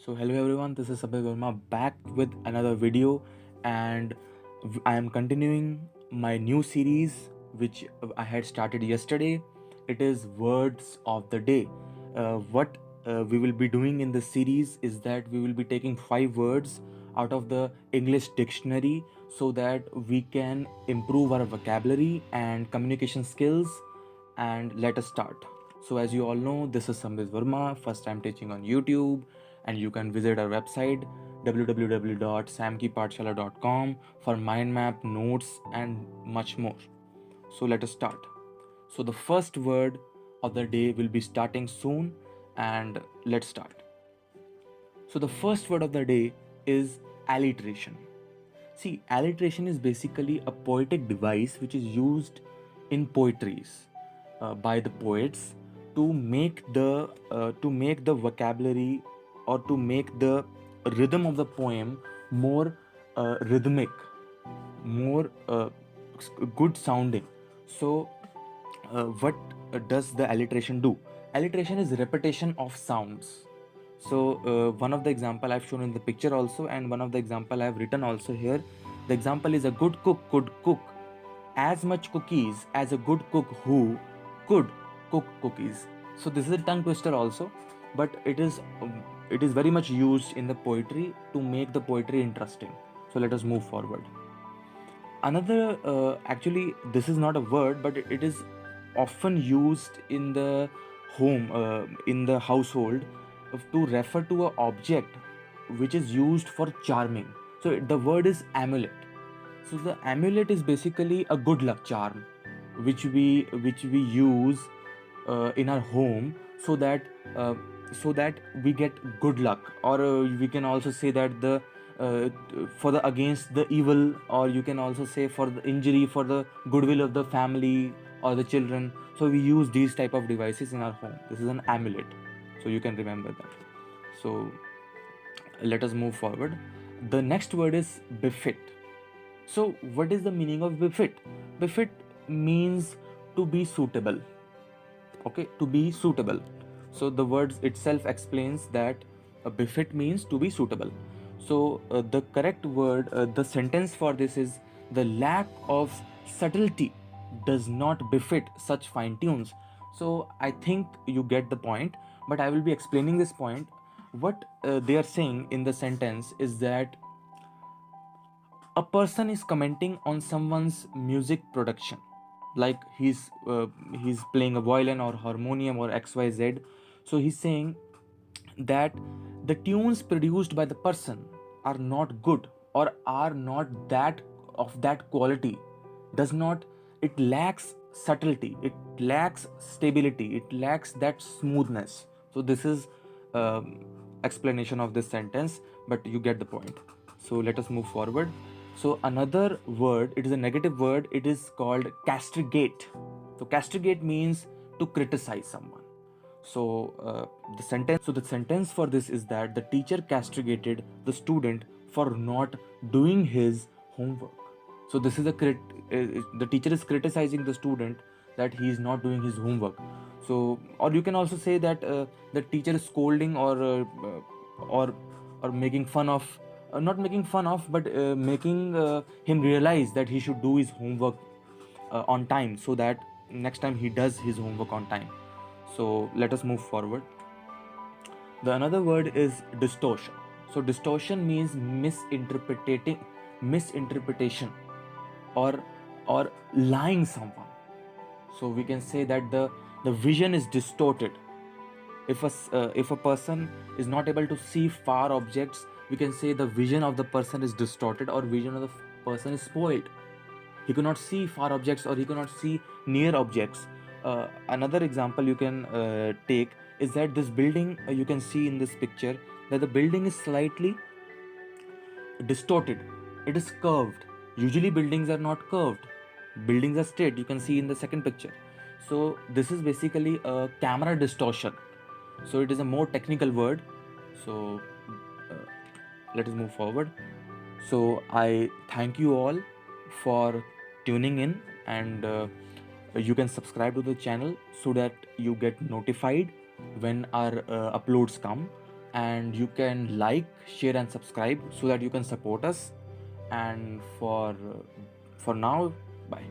So hello everyone, this is Abhay Verma back with another video, and I am continuing my new series which I had started yesterday. It is Words of the Day. What we will be doing in this series is that we will be taking 5 words out of the English dictionary so that we can improve our vocabulary and communication skills. And let us start. So, as you all know, this is Sambit Verma, first time teaching on YouTube, and you can visit our website www.samkipatshala.com for mind map, notes, and much more. So, let us start. So, the first word of the day will be starting soon, and let's start. So, the first word of the day is alliteration. See, alliteration is basically a poetic device which is used in poetries by the poets to make the vocabulary or to make the rhythm of the poem more rhythmic, more good sounding. So, what does the alliteration do? Alliteration is repetition of sounds. So one of the example I've shown in the picture also, and one of the example I've written also here. The example is: a good cook could cook as much cookies as a good cook who could cook cookies. So this is a tongue twister also, but it is very much used in the poetry to make the poetry interesting. So let us move forward. Another, actually, this is not a word, but it is often used in the home, in the household, to refer to an object which is used for charming. So the word is amulet. So the amulet is basically a good luck charm, which we use in our home, uh, so that we get good luck, or we can also say that the uh, for the against the evil, or you can also say for the injury, for the goodwill of the family or the children. So we use these type of devices in our home. This is an amulet, so you can remember that. So let us move forward. The next word is befit. So what is the meaning of befit? Befit means to be suitable. Okay, to be suitable. So the words itself explains that a befit means to be suitable. So the correct word, the sentence for this is: the lack of subtlety does not befit such fine tunes. So I think you get the point, but I will be explaining this point. What they are saying in the sentence is that a person is commenting on someone's music production, like he's playing a violin or harmonium or xyz. So he's saying that the tunes produced by the person are not good, or are not that of that quality. Does not It lacks subtlety, it lacks stability, it lacks that smoothness. So this is explanation of this sentence, but you get the point. So let us move forward. So another word, it is a negative word, it is called castigate. So castigate means to criticize someone. So the sentence for this is that the teacher castigated the student for not doing his homework. So this is the teacher is criticizing the student that he is not doing his homework. So, or you can also say that the teacher is scolding, or making fun of, not making fun of, but making him realize that he should do his homework on time, so that next time he does his homework on time. So let us move forward. The another word is distortion. So distortion means misinterpretation, or lying someone. So we can say that the vision is distorted. If a person is not able to see far objects, we can say the vision of the person is distorted, or vision of the person is spoiled. He cannot see far objects, or he cannot see near objects. Another example you can take is that this building, you can see in this picture that the building is slightly distorted. It is curved. Usually buildings are not curved, buildings are straight. You can see in the second picture. So this is basically a camera distortion. So it is a more technical word. So uh, let us move forward. So I thank you all for tuning in, and you can subscribe to the channel so that you get notified when our uploads come. and you can like, share, and subscribe so that you can support us. And for now, bye.